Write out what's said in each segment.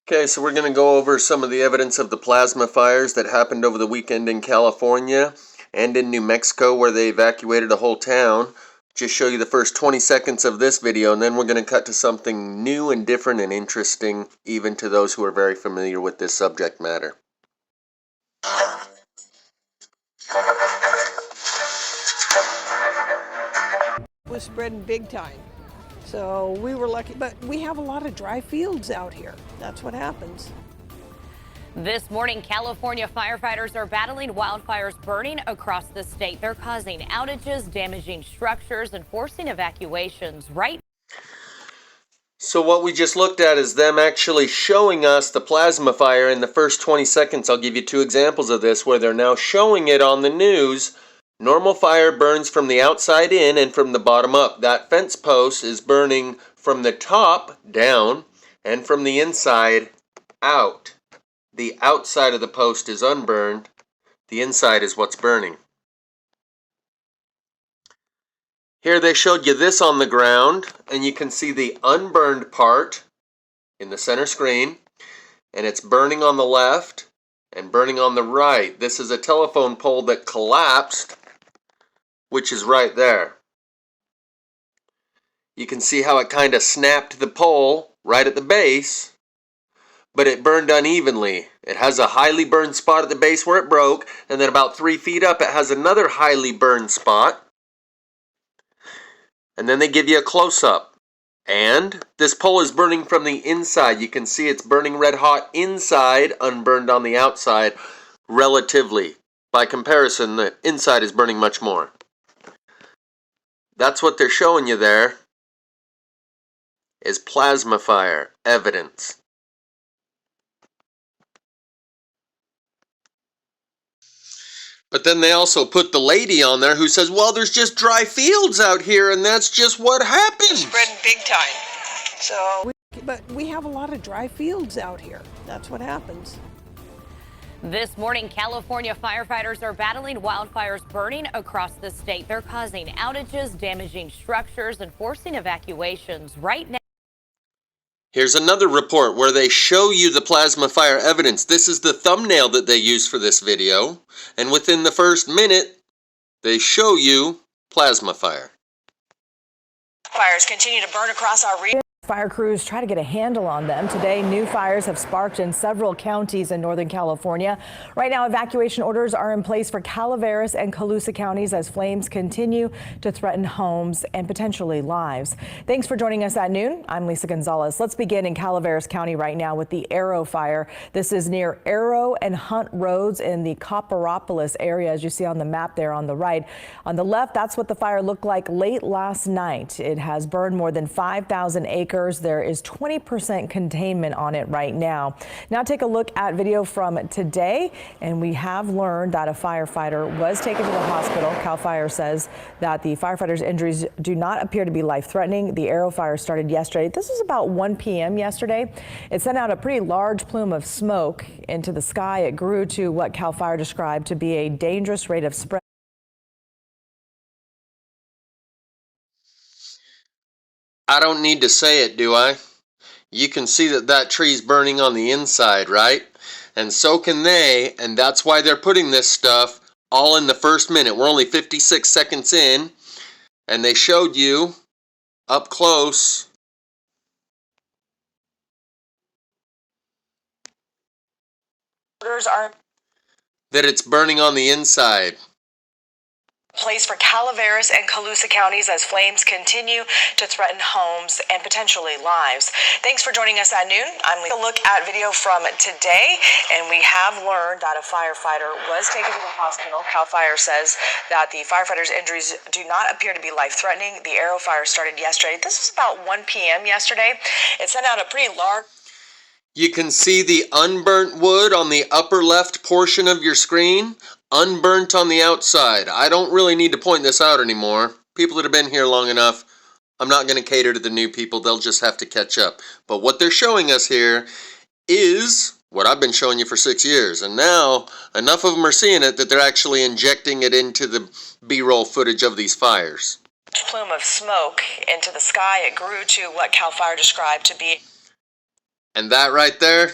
Okay, so we're going to go over some of the evidence of the plasma fires that happened over the weekend in California and in New Mexico, where they evacuated a whole town. Just show you the first 20 seconds of this video, and then we're going to cut to something new and different and interesting, even to those who are very familiar with this subject matter. It was spreading big time. So we were lucky, but we have a lot of dry fields out here. That's what happens. This morning, California firefighters are battling wildfires burning across the state. They're causing outages, damaging structures, and forcing evacuations right. So what we just looked at is them actually showing us the plasma fire in the first 20 seconds. I'll give you two examples of this where they're now showing it on the news. Normal fire burns from the outside in and from the bottom up. That fence post is burning from the top down and from the inside out. The outside of the post is unburned. The inside is what's burning. Here they showed you this on the ground, and you can see the unburned part in the center screen, and it's burning on the left and burning on the right. This is a telephone pole that collapsed, which is right there. You can see how it kind of snapped the pole right at the base, but it burned unevenly. It has a highly burned spot at the base where it broke, and then about 3 feet up it has another highly burned spot. And then they give you a close-up. And this pole is burning from the inside. You can see it's burning red hot inside, unburned on the outside, relatively. By comparison, the inside is burning much more. That's what they're showing you there, is plasma fire evidence. But then they also put the lady on there who says, well, there's just dry fields out here, and that's just what happens. Spreading big time. So, but we have a lot of dry fields out here. That's what happens. This morning, California firefighters are battling wildfires burning across the state. They're causing outages, damaging structures, and forcing evacuations right now. Here's another report where they show you the plasma fire evidence. This is the thumbnail that they used for this video. And within the first minute, they show you plasma fire. Fires continue to burn across our region. Fire crews try to get a handle on them. Today, new fires have sparked in several counties in Northern California. Right now, evacuation orders are in place for Calaveras and Colusa counties as flames continue to threaten homes and potentially lives. Thanks for joining us at noon. I'm Lisa Gonzalez. Let's begin in Calaveras County right now with the Arrow fire. This is near Arrow and Hunt Roads in the Copperopolis area, as you see on the map there on the right. On the left, that's what the fire looked like late last night. It has burned more than 5,000 acres. There is 20% containment on it right now. Now take a look at video from today, and we have learned that a firefighter was taken to the hospital. CAL FIRE says that the firefighter's injuries do not appear to be life-threatening. The Arrow fire started yesterday. This was about 1 p.m. yesterday. It sent out a pretty large plume of smoke into the sky. It grew to what CAL FIRE described to be a dangerous rate of spread. I don't need to say it, do I? You can see that that tree's burning on the inside, right? And so can they, and that's why they're putting this stuff all in the first minute. We're only 56 seconds in, and they showed you up close Orders are that it's burning on the inside. place for Calaveras and Colusa counties as flames continue to threaten homes and potentially lives. Thanks for joining us at noon. I'm Lisa. Look at video from today, and we have learned that a firefighter was taken to the hospital. CAL FIRE says that the firefighter's injuries do not appear to be life-threatening. The Arrow fire started yesterday. This was about 1 p.m. yesterday. It sent out a pretty large... You can see the unburnt wood on the upper left portion of your screen. Unburnt on the outside. I don't really need to point this out anymore. People that have been here long enough, I'm not going to cater to the new people. They'll just have to catch up. But what they're showing us here is what I've been showing you for 6 years. And now, enough of them are seeing it that they're actually injecting it into the B-roll footage of these fires. Plume of smoke into the sky. It grew to what CAL FIRE described to be And that right there,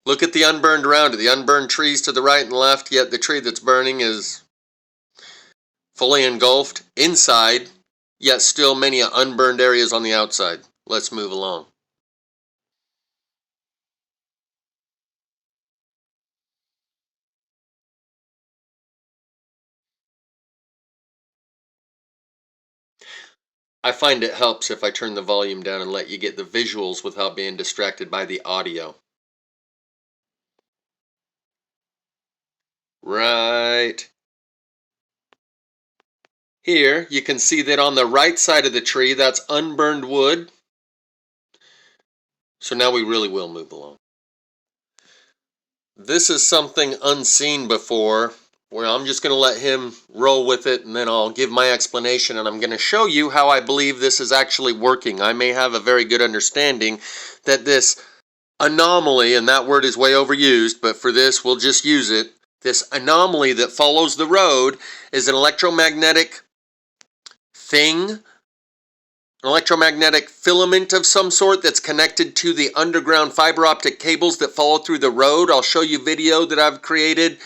look at the unburned around it. The unburned trees to the right and left, yet the tree that's burning is fully engulfed inside, yet still many unburned areas on the outside. Let's move along. I find it helps if I turn the volume down and let you get the visuals without being distracted by the audio. Right here, you can see that on the right side of the tree, that's unburned wood. So now we really will move along. This is something unseen before, where I'm just going to let him roll with it, and then I'll give my explanation, and I'm going to show you how I believe this is actually working. I may have a very good understanding that this anomaly, and that word is way overused, but for this we'll just use it, this anomaly that follows the road is an electromagnetic thing, an electromagnetic filament of some sort that's connected to the underground fiber optic cables that follow through the road. I'll show you video that I've created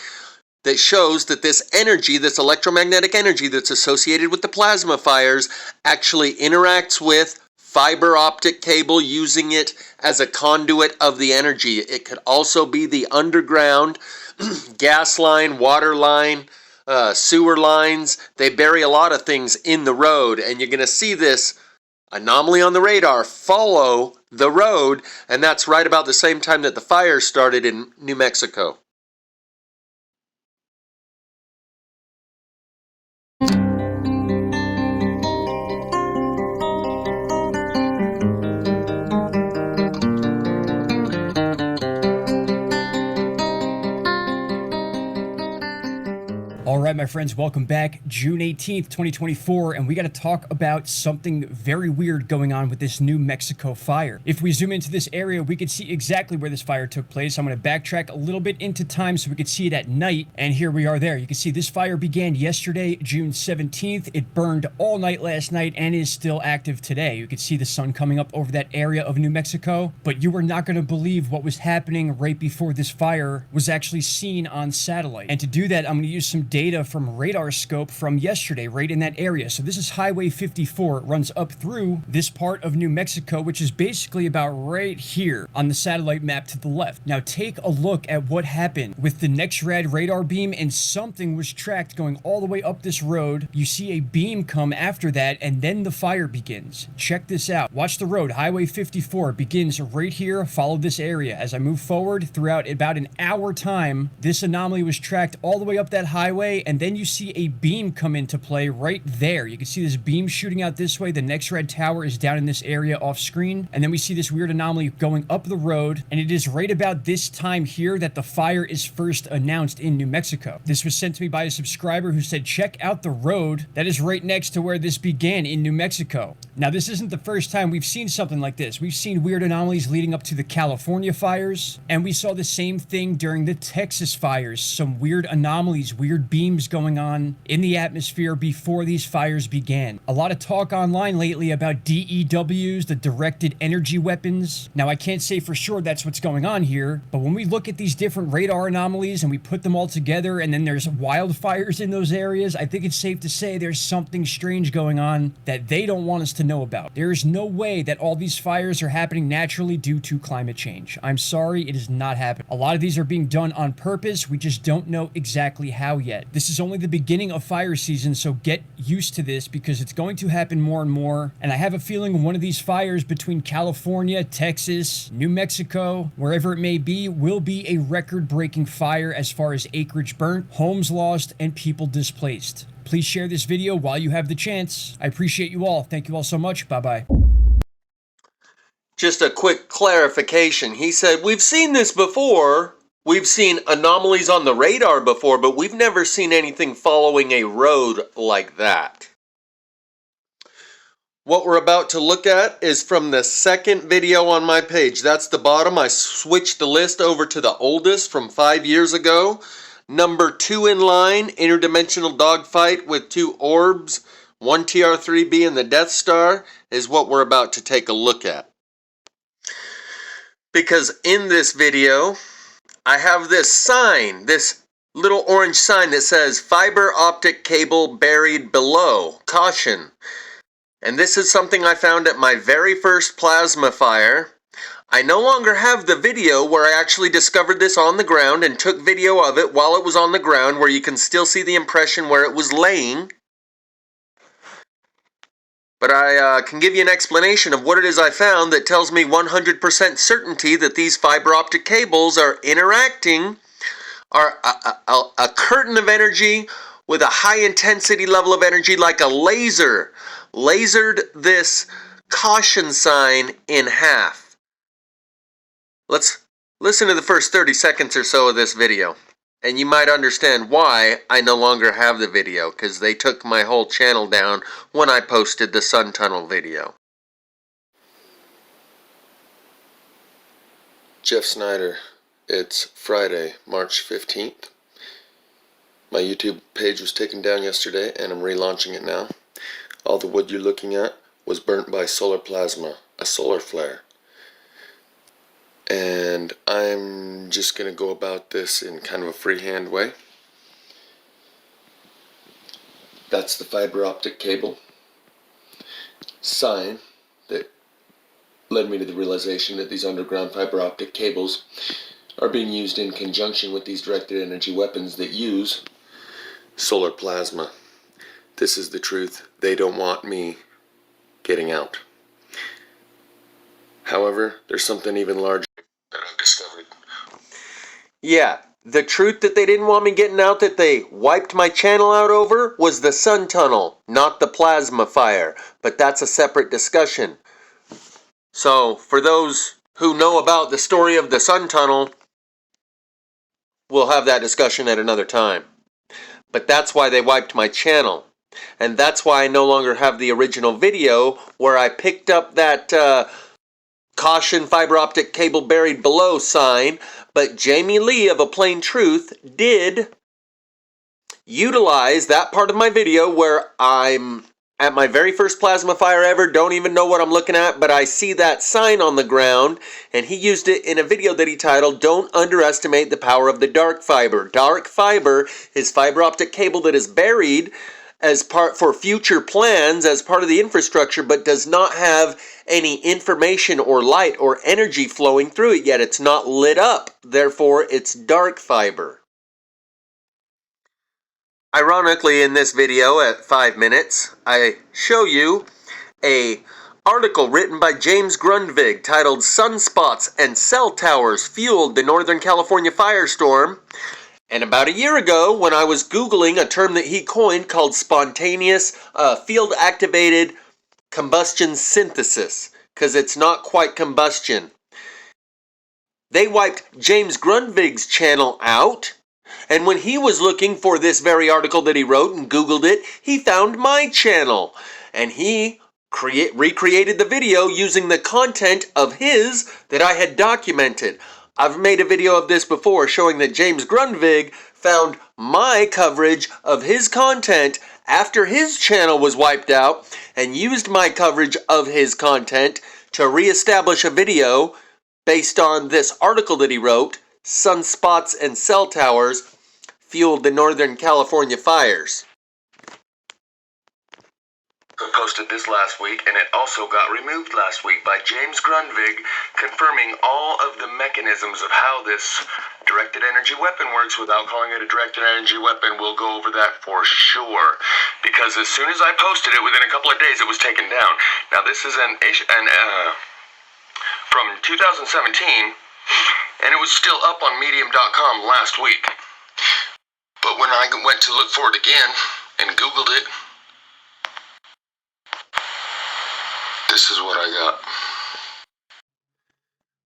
that shows that this energy, this electromagnetic energy that's associated with the plasma fires, actually interacts with fiber optic cable, using it as a conduit of the energy. It could also be the underground gas line, water line, sewer lines. They bury a lot of things in the road, and you're going to see this anomaly on the radar follow the road, and that's right about the same time that the fire started in New Mexico. All right, my friends, welcome back. June 18th, 2024, and we got to talk about something very weird going on with this New Mexico fire. If we zoom into this area, we can see exactly where this fire took place. I'm going to backtrack a little bit into time so we could see it at night, and here we are there. You can see this fire began yesterday, June 17th. It burned all night last night and is still active today. You can see the sun coming up over that area of New Mexico, but you are not going to believe what was happening right before this fire was actually seen on satellite. And to do that, I'm going to use some data from radar scope from yesterday right in that area. So this is Highway 54. It runs up through this part of New Mexico, which is basically about right here on the satellite map to the left. Now take a look at what happened with the NextRad radar beam, and something was tracked going all the way up this road. You see a beam come after that, and then the fire begins. Check this out. Watch the road. Highway 54 begins right here. Follow this area. As I move forward throughout about an hour time, this anomaly was tracked all the way up that highway, and then you see a beam come into play right there. You can see this beam shooting out this way. The NextRad tower is down in this area off screen, and then we see this weird anomaly going up the road, and it is right about this time here that the fire is first announced in New Mexico. This was sent to me by a subscriber who said, check out the road that is right next to where this began in New Mexico. Now, this isn't the first time we've seen something like this. We've seen weird anomalies leading up to the California fires, and we saw the same thing during the Texas fires. Some weird anomalies, weird beams going on in the atmosphere before these fires began. A lot of talk online lately about DEWs, the directed energy weapons. Now, I can't say for sure that's what's going on here, but when we look at these different radar anomalies and we put them all together, and then there's wildfires in those areas, I think it's safe to say there's something strange going on that they don't want us to know about. There is no way that all these fires are happening naturally due to climate change. I'm sorry, it is not happening. A lot of these are being done on purpose. We just don't know exactly how yet. This is only the beginning of fire season, so get used to this because it's going to happen more and more. And I have a feeling one of these fires between California, Texas, New Mexico, wherever it may be, will be a record-breaking fire as far as acreage burnt, homes lost, and people displaced. Please share this video while you have the chance. I appreciate you all. Thank you all so much. Bye-bye. Just a quick clarification. He said, we've seen this before. We've seen anomalies on the radar before, but we've never seen anything following a road like that. What we're about to look at is from the second video on my page. That's the bottom. I switched the list over to the oldest from 5 years ago. Number 2 in line, interdimensional dogfight with 2 orbs, 1 TR-3B and the Death Star, is what we're about to take a look at. Because in this video, I have this sign, this little orange sign that says fiber optic cable buried below, caution. And this is something I found at my very first plasma fire. I no longer have the video where I actually discovered this on the ground and took video of it while it was on the ground, where you can still see the impression where it was laying. But I can give you an explanation of what it is I found that tells me 100% certainty that these fiber optic cables are interacting, are a curtain of energy with a high intensity level of energy, like a laser, lasered this caution sign in half. Let's listen to the first 30 seconds or so of this video, and you might understand why I no longer have the video, because they took my whole channel down when I posted the sun tunnel video. Jeff Snyder. It's Friday, March 15th. My YouTube page was taken down yesterday, and I'm relaunching it now. All the wood you're looking at was burnt by solar plasma, a solar flare. And I'm just going to go about this in kind of a freehand way. That's the fiber optic cable sign that led me to the realization that these underground fiber optic cables are being used in conjunction with these directed energy weapons that use solar plasma. This is the truth. They don't want me getting out. However, there's something even larger that I've discovered. Yeah, the truth that they didn't want me getting out, that they wiped my channel out over, was the sun tunnel, not the plasma fire. But that's a separate discussion. So, for those who know about the story of the sun tunnel, we'll have that discussion at another time. But that's why they wiped my channel. And that's why I no longer have the original video where I picked up that caution fiber optic cable buried below sign. But Jamie Lee of Aplanetruth did utilize that part of my video where I'm at my very first plasma fire ever, don't even know what I'm looking at, but I see that sign on the ground, and he used it in a video that he titled, "Don't Underestimate the Power of the Dark Fiber." Dark fiber is fiber optic cable that is buried as part for future plans as part of the infrastructure, but does not have any information or light or energy flowing through it yet. It's not lit up, therefore it's dark fiber. Ironically, in this video at 5 minutes, I show you an article written by James Grundvig titled "Sunspots and Cell Towers Fueled the Northern California Firestorm." And about a year ago, when I was Googling a term that he coined called spontaneous field-activated combustion synthesis, because it's not quite combustion, they wiped James Grundvig's channel out. And when he was looking for this very article that he wrote and Googled it, he found my channel. And he recreated the video using the content of his that I had documented. I've made a video of this before showing that James Grundvig found my coverage of his content after his channel was wiped out and used my coverage of his content to reestablish a video based on this article that he wrote, "Sunspots and Cell Towers Fueled the Northern California Fires." I posted this last week, and it also got removed last week by James Grundvig, confirming all of the mechanisms of how this directed energy weapon works without calling it a directed energy weapon. We'll go over that for sure, because as soon as I posted it, within a couple of days, it was taken down. Now, this is from 2017, and it was still up on medium.com last week. But when I went to look for it again and Googled it, this is what I got.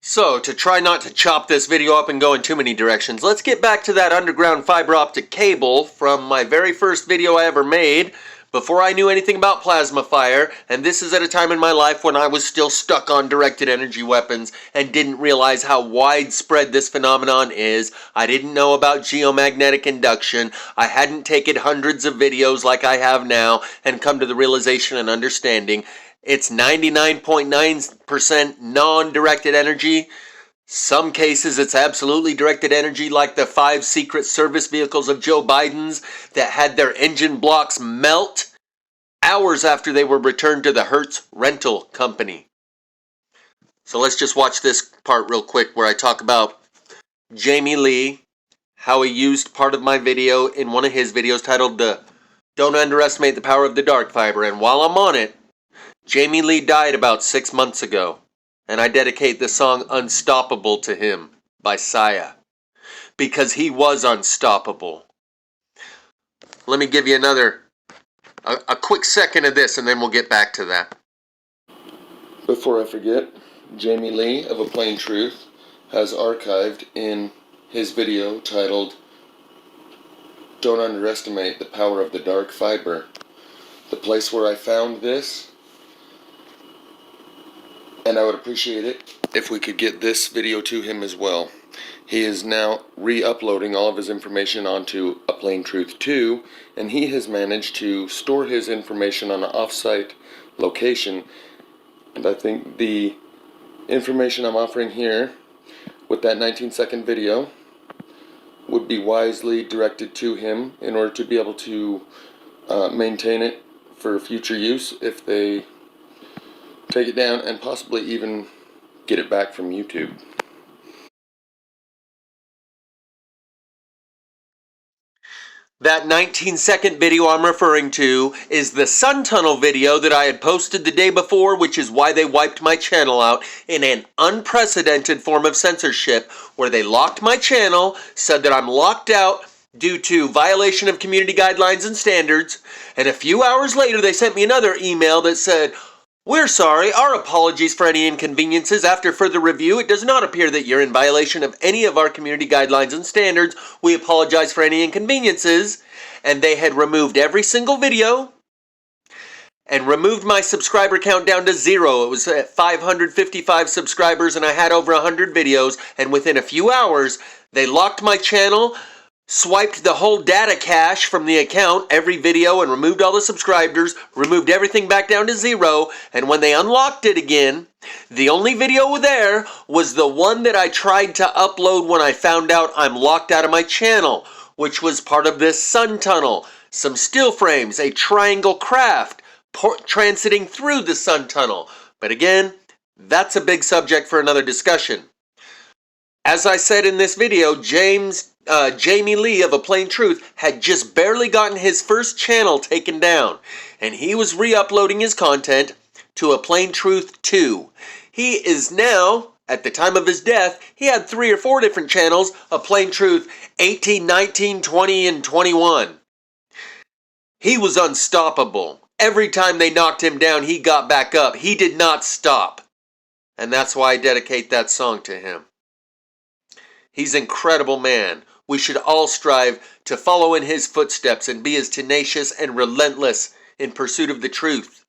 So, to try not to chop this video up and go in too many directions, let's get back to that underground fiber optic cable from my very first video I ever made before I knew anything about plasma fire, and this is at a time in my life when I was still stuck on directed energy weapons and didn't realize how widespread this phenomenon is. I didn't know about geomagnetic induction. I hadn't taken hundreds of videos like I have now and come to the realization and understanding it's 99.9% non-directed energy. Some cases it's absolutely directed energy, like the 5 Secret Service vehicles of Joe Biden's that had their engine blocks melt hours after they were returned to the Hertz rental company. So let's just watch this part real quick where I talk about Jamie Lee, how he used part of my video in one of his videos titled Don't Underestimate the Power of the Dark Fiber. And while I'm on it, Jamie Lee died about 6 months ago, and I dedicate the song Unstoppable to him by Saya, because he was unstoppable. Let me give you a quick second of this, and then we'll get back to that. Before I forget, Jamie Lee of Aplanetruth has archived in his video titled Don't Underestimate the Power of the Dark Fiber, the place where I found this, and I would appreciate it if we could get this video to him as well. He is now re-uploading all of his information onto Aplanetruth 2, and he has managed to store his information on an off-site location. And I think the information I'm offering here with that 19-second video would be wisely directed to him in order to be able to maintain it for future use if they take it down, and possibly even get it back from YouTube. That 19-second video I'm referring to is the sun tunnel video that I had posted the day before, which is why they wiped my channel out in an unprecedented form of censorship, where they locked my channel, said that I'm locked out due to violation of community guidelines and standards, and a few hours later they sent me another email that said, "We're sorry, our apologies for any inconveniences. After further review, it does not appear that you're in violation of any of our community guidelines and standards. We apologize for any inconveniences." And they had removed every single video and removed my subscriber count down to 0. It was at 555 subscribers and I had over 100 videos, and within a few hours they locked my channel, swiped the whole data cache from the account, every video, and removed all the subscribers, removed everything back down to 0, and when they unlocked it again, the only video there was the one that I tried to upload when I found out I'm locked out of my channel, which was part of this sun tunnel, some steel frames, a triangle craft transiting through the sun tunnel. But again, that's a big subject for another discussion. As I said in this video, Jamie Lee of Aplanetruth had just barely gotten his first channel taken down, and he was re-uploading his content to Aplanetruth 2. He is now, at the time of his death, he had 3 or 4 different channels, Aplanetruth 18, 19, 20, and 21. He was unstoppable. Every time they knocked him down, he got back up. He did not stop. And that's why I dedicate that song to him. He's an incredible man. We should all strive to follow in his footsteps and be as tenacious and relentless in pursuit of the truth.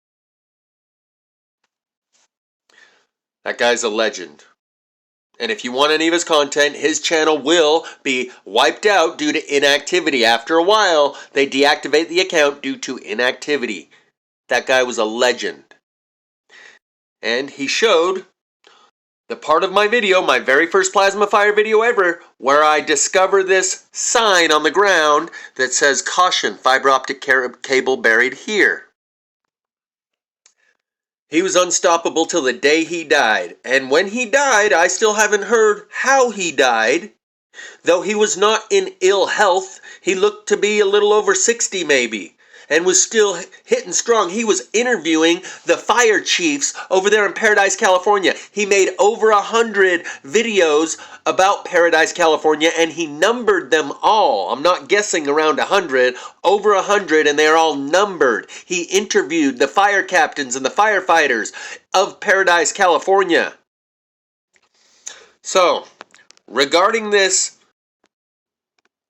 That guy's a legend. And if you want any of his content, his channel will be wiped out due to inactivity. After a while, they deactivate the account due to inactivity. That guy was a legend. And he showed the part of my video, my very first plasma fire video ever, where I discover this sign on the ground that says, "Caution, fiber optic cable buried here." He was unstoppable till the day he died. And when he died, I still haven't heard how he died. Though he was not in ill health, he looked to be a little over 60 maybe, and was still hitting strong. He was interviewing the fire chiefs over there in Paradise, California. He made over 100 videos about Paradise, California, and he numbered them all. I'm not guessing, around 100, over 100, and they're all numbered. He interviewed the fire captains and the firefighters of Paradise, California. So, regarding this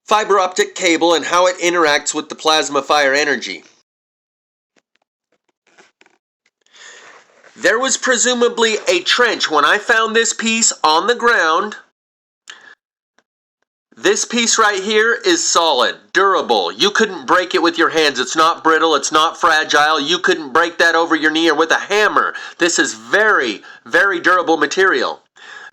fiber optic cable and how it interacts with the plasma fire energy, there was presumably a trench. When I found this piece on the ground, this piece right here is solid, durable. You couldn't break it with your hands. It's not brittle, it's not fragile. You couldn't break that over your knee or with a hammer. This is very, very durable material.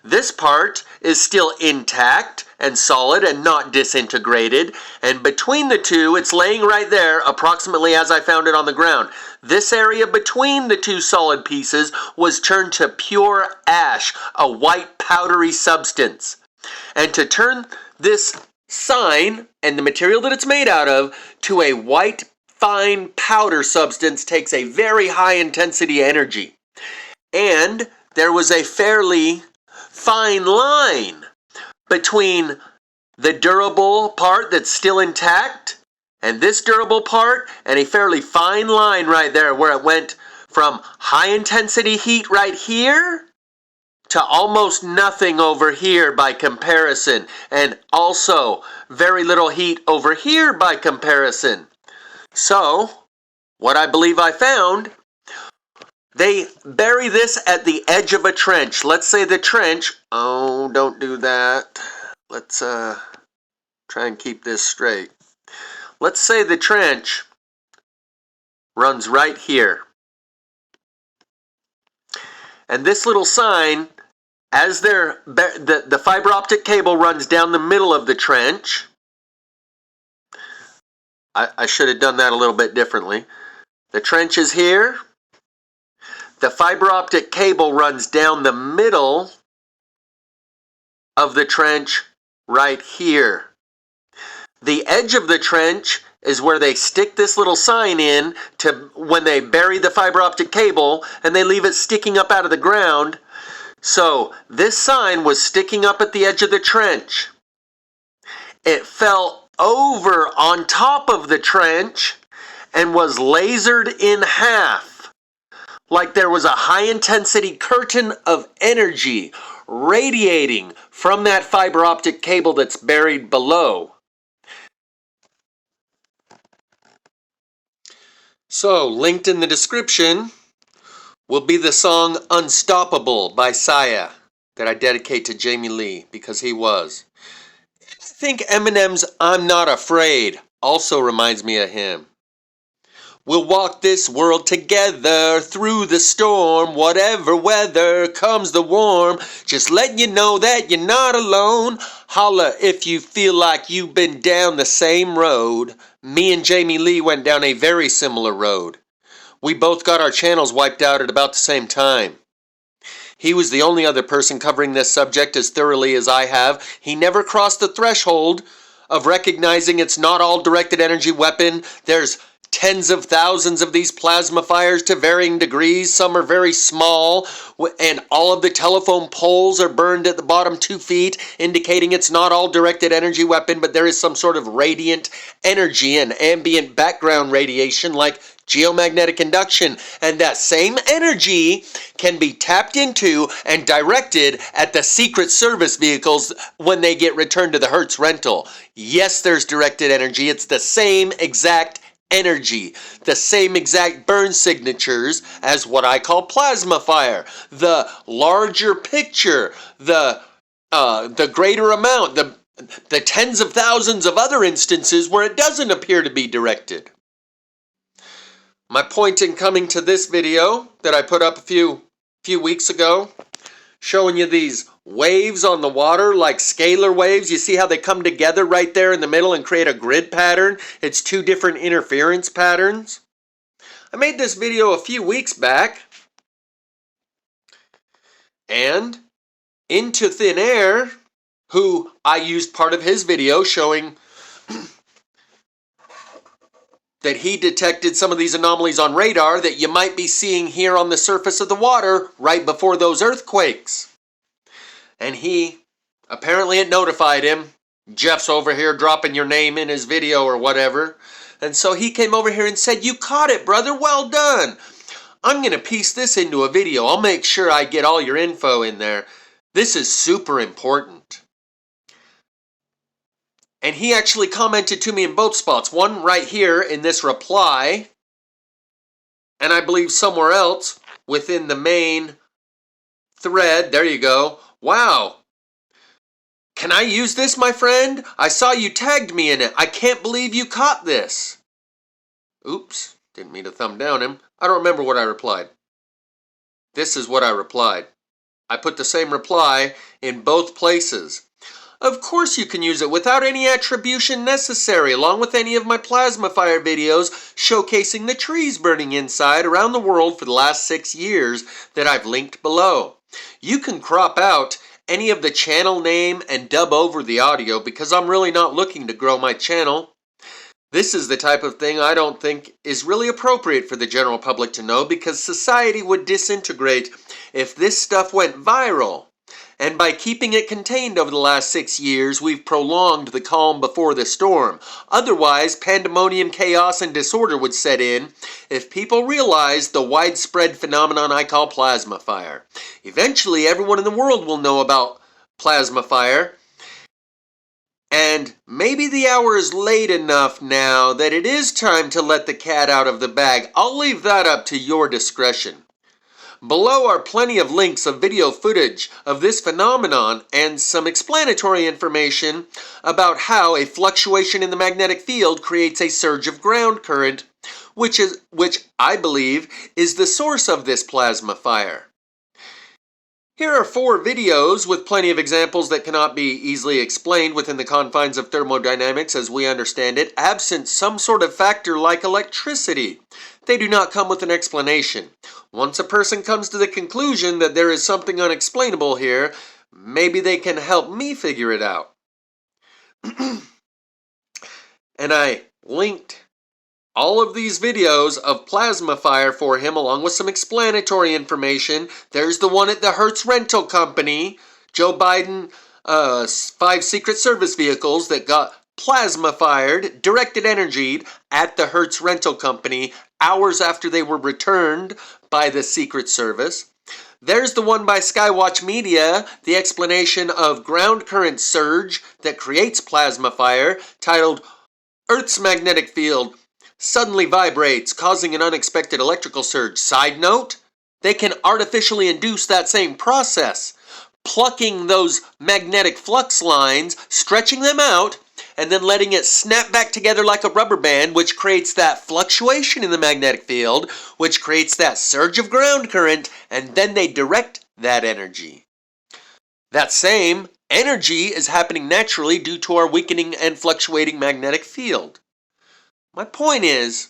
This part is still intact and solid and not disintegrated. And between the two, it's laying right there, approximately as I found it on the ground. This area between the two solid pieces was turned to pure ash, a white powdery substance. And to turn this sign and the material that it's made out of to a white fine powder substance takes a very high intensity energy. And there was a fairly fine line between the durable part that's still intact and this durable part, and a fairly fine line right there where it went from high intensity heat right here to almost nothing over here by comparison, and also very little heat over here by comparison. So, what I believe I found, they bury this at the edge of a trench. Let's say the trench, oh, don't do that. Let's try and keep this straight. Let's say the trench runs right here. And this little sign, as the fiber optic cable runs down the middle of the trench. I should have done that a little bit differently. The trench is here. The fiber optic cable runs down the middle of the trench right here. The edge of the trench is where they stick this little sign in to when they bury the fiber optic cable and they leave it sticking up out of the ground. So this sign was sticking up at the edge of the trench. It fell over on top of the trench and was lasered in half, like there was a high intensity curtain of energy radiating from that fiber optic cable that's buried below. So, linked in the description will be the song Unstoppable by Sia that I dedicate to Jamie Lee because he was. I think Eminem's I'm Not Afraid also reminds me of him. We'll walk this world together through the storm, whatever weather comes the warm. Just letting you know that you're not alone. Holla if you feel like you've been down the same road. Me and Jamie Lee went down a very similar road. We both got our channels wiped out at about the same time. He was the only other person covering this subject as thoroughly as I have. He never crossed the threshold of recognizing it's not all directed energy weapon. There's tens of thousands of these plasma fires to varying degrees. Some are very small, and all of the telephone poles are burned at the bottom 2 feet, indicating it's not all directed energy weapon, but there is some sort of radiant energy and ambient background radiation like geomagnetic induction, and that same energy can be tapped into and directed at the Secret Service vehicles when they get returned to the Hertz rental. Yes, there's directed energy. It's the same exact energy, the same exact burn signatures as what I call plasma fire. The larger picture, the greater amount, the tens of thousands of other instances where it doesn't appear to be directed. My point in coming to this video that I put up a few weeks ago, showing you these waves on the water like scalar waves. You see how they come together right there in the middle and create a grid pattern? It's 2 different interference patterns. I made this video a few weeks back. And Into Thin Air, who I used part of his video showing that he detected some of these anomalies on radar that you might be seeing here on the surface of the water right before those earthquakes. And apparently it notified him. Jeff's over here dropping your name in his video or whatever. And so he came over here and said, "You caught it, brother. Well done. I'm going to piece this into a video. I'll make sure I get all your info in there. This is super important." And he actually commented to me in both spots. One right here in this reply, and I believe somewhere else within the main thread. There you go. Wow. Can I use this, my friend? I saw you tagged me in it. I can't believe you caught this. Oops, didn't mean to thumb down him. I don't remember what I replied. This is what I replied. I put the same reply in both places. Of course you can use it without any attribution necessary, along with any of my plasma fire videos showcasing the trees burning inside around the world for the last 6 years that I've linked below. You can crop out any of the channel name and dub over the audio because I'm really not looking to grow my channel. This is the type of thing I don't think is really appropriate for the general public to know because society would disintegrate if this stuff went viral. And by keeping it contained over the last 6 years, we've prolonged the calm before the storm. Otherwise, pandemonium, chaos, and disorder would set in if people realized the widespread phenomenon I call plasma fire. Eventually, everyone in the world will know about plasma fire. And maybe the hour is late enough now that it is time to let the cat out of the bag. I'll leave that up to your discretion. Below are plenty of links of video footage of this phenomenon and some explanatory information about how a fluctuation in the magnetic field creates a surge of ground current, which I believe is the source of this plasma fire. Here are 4 videos with plenty of examples that cannot be easily explained within the confines of thermodynamics as we understand it, absent some sort of factor like electricity. They do not come with an explanation. Once a person comes to the conclusion that there is something unexplainable here, maybe they can help me figure it out. And I linked all of these videos of plasma fire for him along with some explanatory information. There's the one at the Hertz Rental Company. Joe Biden, 5 Secret Service vehicles that got plasma fired, directed energied at the Hertz Rental Company hours after they were returned by the Secret Service. There's the one by Skywatch Media, the explanation of ground current surge that creates plasma fire, titled Earth's Magnetic Field suddenly vibrates, causing an unexpected electrical surge. Side note, they can artificially induce that same process, plucking those magnetic flux lines, stretching them out, and then letting it snap back together like a rubber band, which creates that fluctuation in the magnetic field, which creates that surge of ground current, and then they direct that energy. That same energy is happening naturally due to our weakening and fluctuating magnetic field. My point is,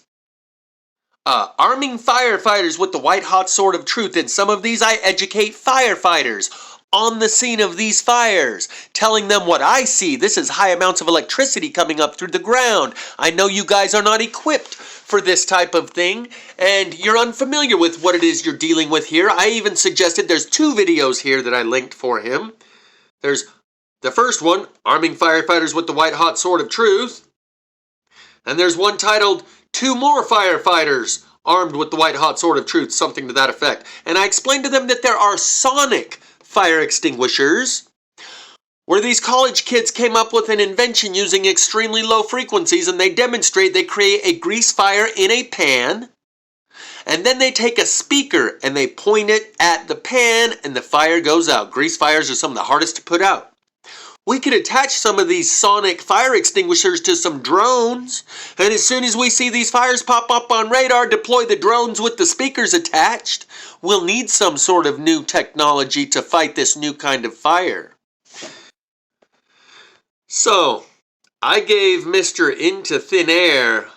arming firefighters with the white-hot sword of truth. In some of these, I educate firefighters on the scene of these fires, telling them what I see. This is high amounts of electricity coming up through the ground. I know you guys are not equipped for this type of thing, and you're unfamiliar with what it is you're dealing with here. I even suggested there's 2 videos here that I linked for him. There's the first one, arming firefighters with the white-hot sword of truth. And there's one titled, 2 more firefighters armed with the white-hot sword of truth, something to that effect. And I explained to them that there are sonic fire extinguishers, where these college kids came up with an invention using extremely low frequencies, and they demonstrate they create a grease fire in a pan, and then they take a speaker and they point it at the pan and the fire goes out. Grease fires are some of the hardest to put out. We could attach some of these sonic fire extinguishers to some drones, and as soon as we see these fires pop up on radar, deploy the drones with the speakers attached. We'll need some sort of new technology to fight this new kind of fire. So, I gave Mr. Into Thin Air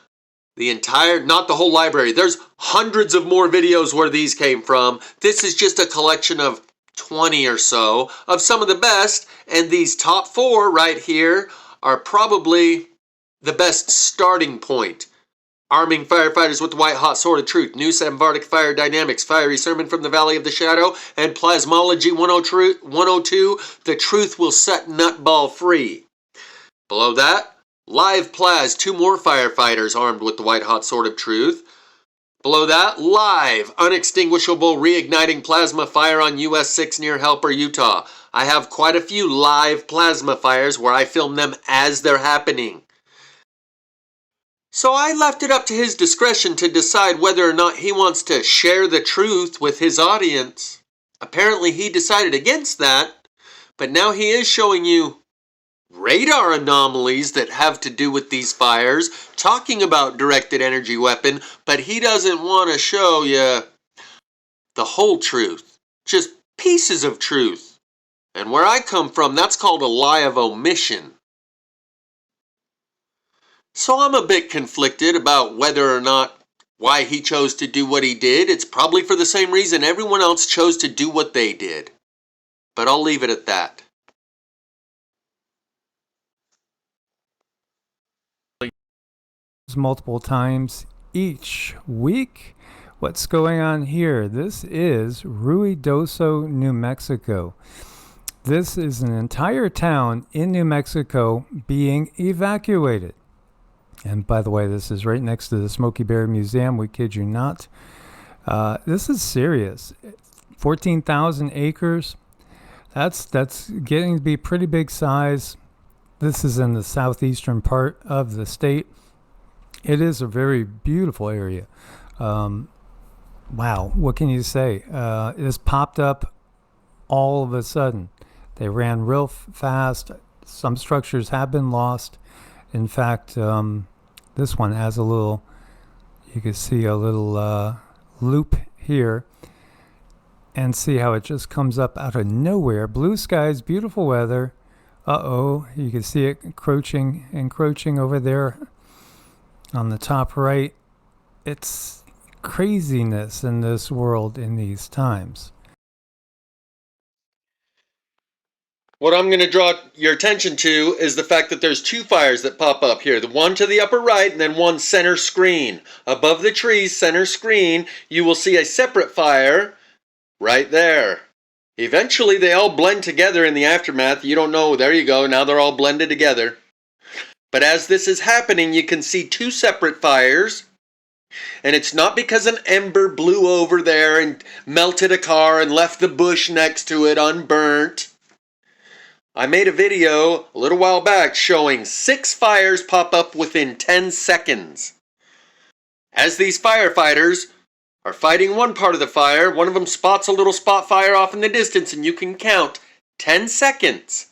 the entire, not the whole library. There's hundreds of more videos where these came from. This is just a collection of 20 or so of some of the best, and these top 4 right here are probably the best starting point. Arming firefighters with the white-hot sword of truth, new samvartaka fire dynamics, fiery sermon from the valley of the shadow, and Plasmology 102, the truth will set nutball free. Below that, live plaz, 2 more firefighters armed with the white-hot sword of truth. Below that, live, unextinguishable, reigniting plasma fire on US 6 near Helper, Utah. I have quite a few live plasma fires where I film them as they're happening. So I left it up to his discretion to decide whether or not he wants to share the truth with his audience. Apparently he decided against that, but now he is showing you radar anomalies that have to do with these fires, talking about directed energy weapon, but he doesn't want to show you the whole truth. Just pieces of truth. And where I come from, that's called a lie of omission. So I'm a bit conflicted about whether or not why he chose to do what he did. It's probably for the same reason everyone else chose to do what they did. But I'll leave it at that. Multiple times each week. What's going on here? This is Ruidoso, New Mexico. This is an entire town in New Mexico being evacuated. And by the way, this is right next to the Smokey Bear Museum. We kid you not. This is serious. 14,000 acres. That's getting to be pretty big size. This is in the southeastern part of the state. It is a very beautiful area. Wow, what can you say? This popped up all of a sudden. They ran real fast. Some structures have been lost. In fact, this one has a little, you can see a little loop here, and see how it just comes up out of nowhere. Blue skies, beautiful weather. Uh-oh, you can see it encroaching over there on the top right. It's craziness in this world in these times. What I'm going to draw your attention to is the fact that there's two fires that pop up here. The one to the upper right and then one center screen. Above the trees, center screen, you will see a separate fire right there. Eventually they all blend together in the aftermath. You don't know, there you go, now they're all blended together. But as this is happening, you can see two separate fires. And it's not because an ember blew over there and melted a car and left the bush next to it unburnt. I made a video a little while back showing 6 fires pop up within 10 seconds. As these firefighters are fighting one part of the fire, one of them spots a little spot fire off in the distance, and you can count 10 seconds.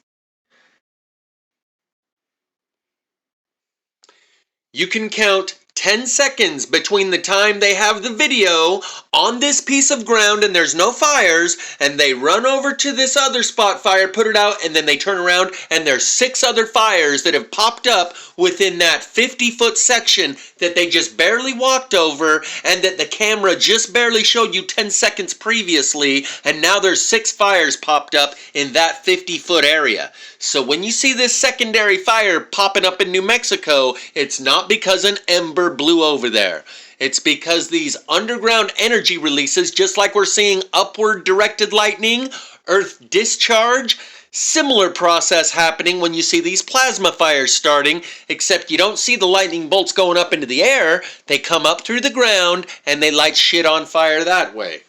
You can count 10 seconds between the time they have the video on this piece of ground and there's no fires, and they run over to this other spot fire, put it out, and then they turn around and there's 6 other fires that have popped up within that 50-foot section that they just barely walked over and that the camera just barely showed you 10 seconds previously, and now there's 6 fires popped up in that 50-foot area. So when you see this secondary fire popping up in New Mexico, it's not because an ember blew over there. It's because these underground energy releases, just like we're seeing upward directed lightning, earth discharge, similar process happening when you see these plasma fires starting, except you don't see the lightning bolts going up into the air. They come up through the ground and they light shit on fire that way.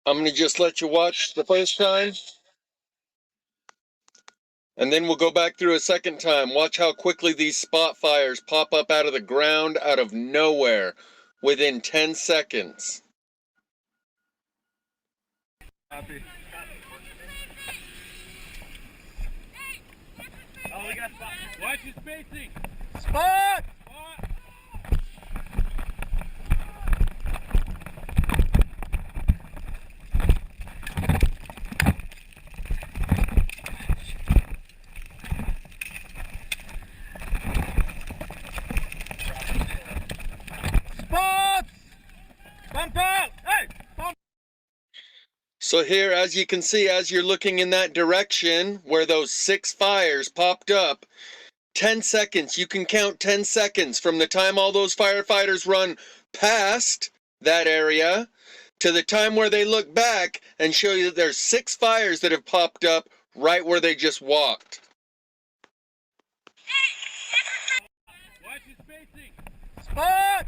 I'm going to just let you watch the first time. And then we'll go back through a second time. Watch how quickly these spot fires pop up out of the ground, out of nowhere, within 10 seconds. Copy. Oh, we got spot. Watch your spacing. Spot! So here, as you can see, as you're looking in that direction where those 6 fires popped up, 10 seconds, you can count 10 seconds from the time all those firefighters run past that area to the time where they look back and show you that there's 6 fires that have popped up right where they just walked. Watch your spacing. Spot!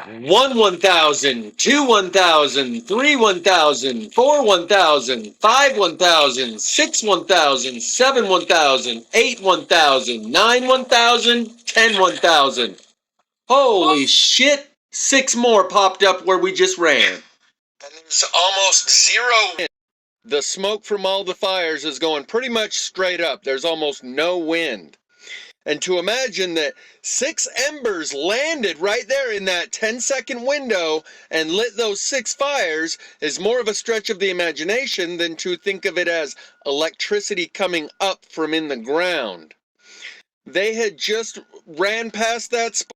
1 1,000, 2 1,000, 3 1,000, 4 1,000, 5 1,000, 6 1,000, 7 1,000, 8 1,000, 9 1,000, 10 1,000. Holy shit! 6 more popped up where we just ran. And there's almost 0 wind. The smoke from all the fires is going pretty much straight up. There's almost no wind. And to imagine that 6 embers landed right there in that 10-second window and lit those 6 fires is more of a stretch of the imagination than to think of it as electricity coming up from in the ground. They had just ran past that spot.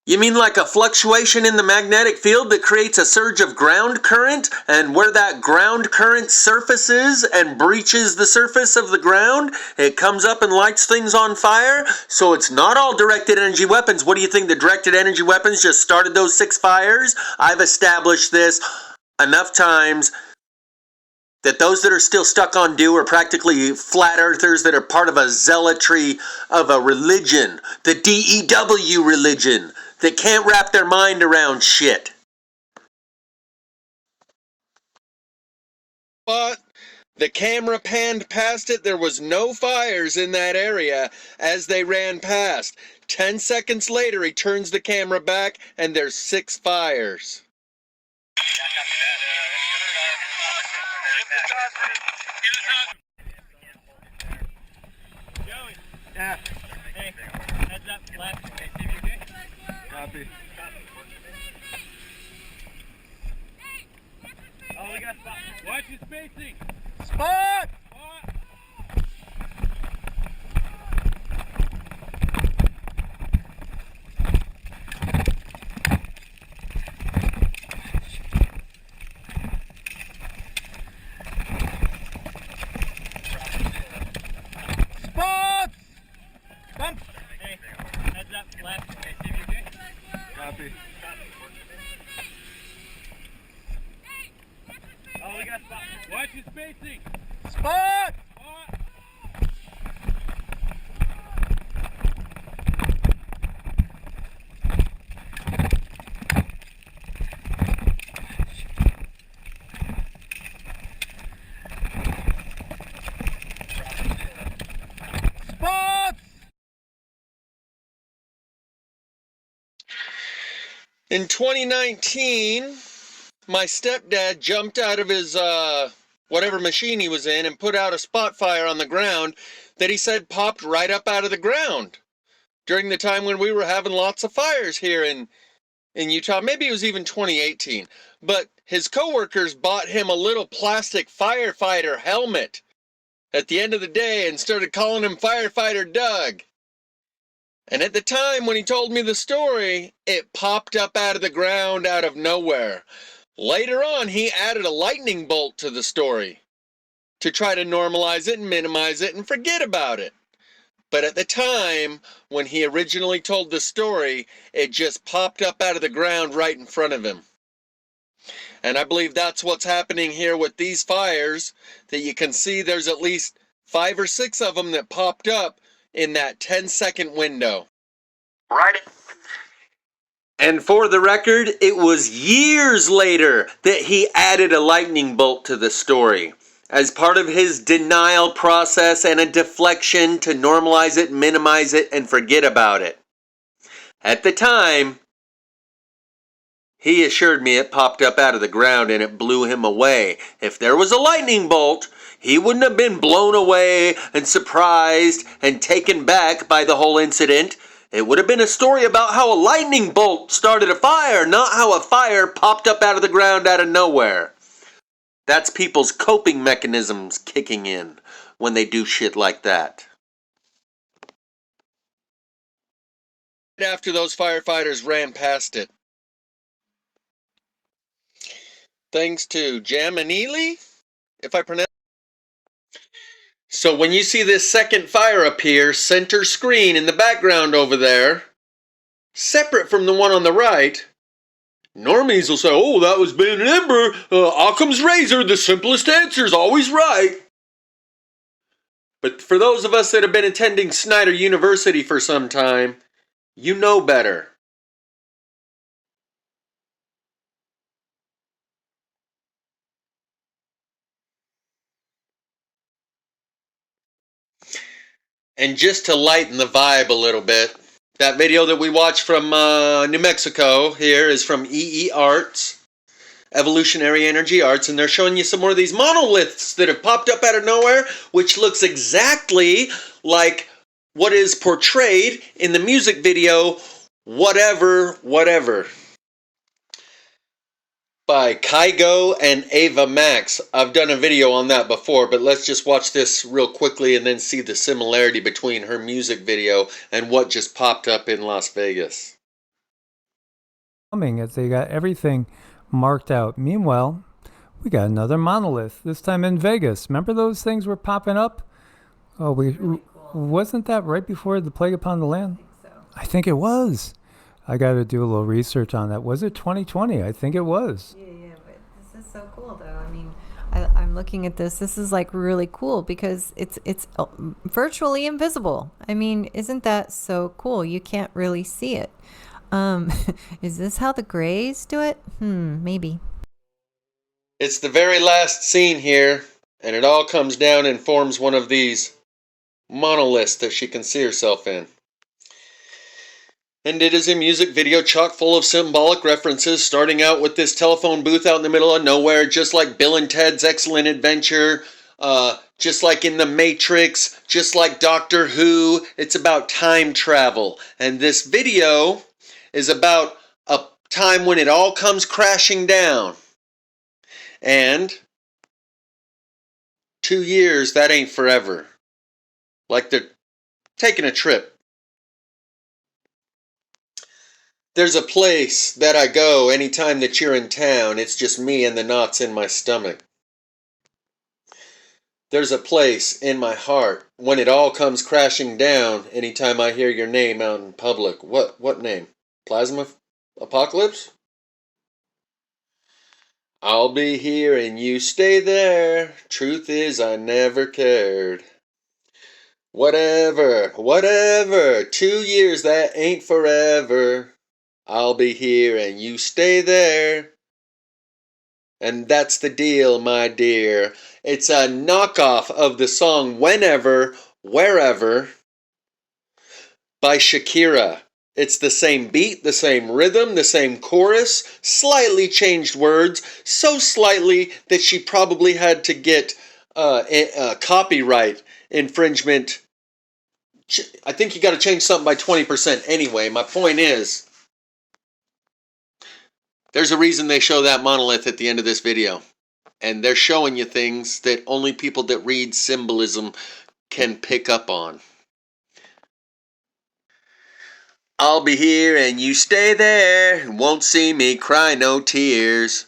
You mean like a fluctuation in the magnetic field that creates a surge of ground current, and where that ground current surfaces and breaches the surface of the ground, it comes up and lights things on fire? So it's not all directed energy weapons. What do you think, the directed energy weapons just started those 6 fires? I've established this enough times that those that are still stuck on dew are practically flat earthers that are part of a zealotry of a religion, the DEW religion, that can't wrap their mind around shit. But the camera panned past it. There was no fires in that area as they ran past. 10 seconds later, he turns the camera back and there's 6 fires. Yeah. Hey, heads up, left. Hey, see you okay? Copy. Oh, we got spot. Watch your spacing. Spot! Spot! Spot! Come! Hey, heads up, left. Hey, see you okay? Copy. Oh, we got spot. Watch your spacing. Spot! Spot! Spot! In 2019, my stepdad jumped out of his whatever machine he was in and put out a spot fire on the ground that he said popped right up out of the ground during the time when we were having lots of fires here in Utah. Maybe it was even 2018. But his coworkers bought him a little plastic firefighter helmet at the end of the day and started calling him Firefighter Doug. And at the time when he told me the story, it popped up out of the ground out of nowhere. Later on, he added a lightning bolt to the story to try to normalize it and minimize it and forget about it. But at the time, when he originally told the story, it just popped up out of the ground right in front of him. And I believe that's what's happening here with these fires, that you can see there's at least 5 or 6 of them that popped up in that 10-second window. Right. And for the record, it was years later that he added a lightning bolt to the story as part of his denial process and a deflection to normalize it, minimize it, and forget about it. At the time, he assured me it popped up out of the ground and it blew him away. If there was a lightning bolt, he wouldn't have been blown away and surprised and taken back by the whole incident. It would have been a story about how a lightning bolt started a fire, not how a fire popped up out of the ground out of nowhere. That's people's coping mechanisms kicking in when they do shit like that. After those firefighters ran past it. Thanks to Jamanili, if I pronounce. So when you see this second fire appear, center screen in the background over there, separate from the one on the right, normies will say, oh, that was Ben and Ember, Occam's razor, the simplest answer is always right. But for those of us that have been attending Snyder University for some time, you know better. And just to lighten the vibe a little bit, that video that we watched from New Mexico here is from EE Arts. evolutionary energy arts, and they're showing you some more of these monoliths that have popped up out of nowhere, which looks exactly like what is portrayed in the music video Whatever, Whatever by Kygo and Ava Max. I've done a video on that before, but let's just watch this real quickly and then see the similarity between her music video and what just popped up in Las Vegas. As they got everything marked out. Meanwhile, we got another monolith, this time in Vegas. Remember those things were popping up? Oh, wasn't that right before the plague upon the land? I think it was. I got to do a little research on that. Was it 2020? I think it was. Yeah, but this is so cool, though. I mean, I'm looking at this. This is like really cool because it's virtually invisible. I mean, isn't that so cool? You can't really see it. Is this how the Greys do it? Maybe. It's the very last scene here, and it all comes down and forms one of these monoliths that she can see herself in. And it is a music video chock full of symbolic references, starting out with this telephone booth out in the middle of nowhere, just like Bill and Ted's Excellent Adventure, just like in The Matrix, just like Doctor Who. It's about time travel. And this video is about a time when it all comes crashing down. And 2 years, that ain't forever. Like they're taking a trip. There's a place that I go anytime that you're in town. It's just me and the knots in my stomach. There's a place in my heart when it all comes crashing down anytime I hear your name out in public. What name? Apocalypse? I'll be here and you stay there. Truth is I never cared. Whatever, 2 years, that ain't forever. I'll be here and you stay there. And that's the deal, my dear. It's a knockoff of the song Whenever, Wherever by Shakira. It's the same beat, the same rhythm, the same chorus, slightly changed words, so slightly that she probably had to get copyright infringement. I think you got to change something by 20% anyway. My point is, there's a reason they show that monolith at the end of this video. And they're showing you things that only people that read symbolism can pick up on. I'll be here and you stay there. Won't see me cry no tears.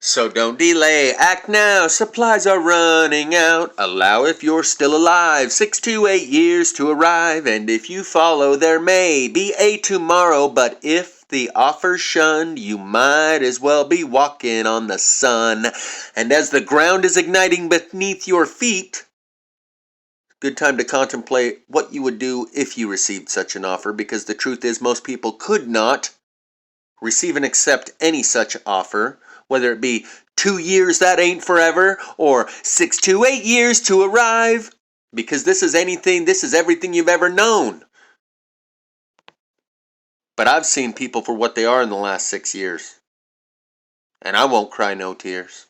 So don't delay, act now, supplies are running out. Allow if you're still alive, 6 to 8 years to arrive. And if you follow, there may be a tomorrow. But if the offer's shunned, you might as well be walking on the sun. And as the ground is igniting beneath your feet, good time to contemplate what you would do if you received such an offer. Because the truth is, most people could not receive and accept any such offer. Whether it be 2 years, that ain't forever, or 6 to 8 years to arrive, because this is everything you've ever known. But I've seen people for what they are in the last 6 years, and I won't cry no tears.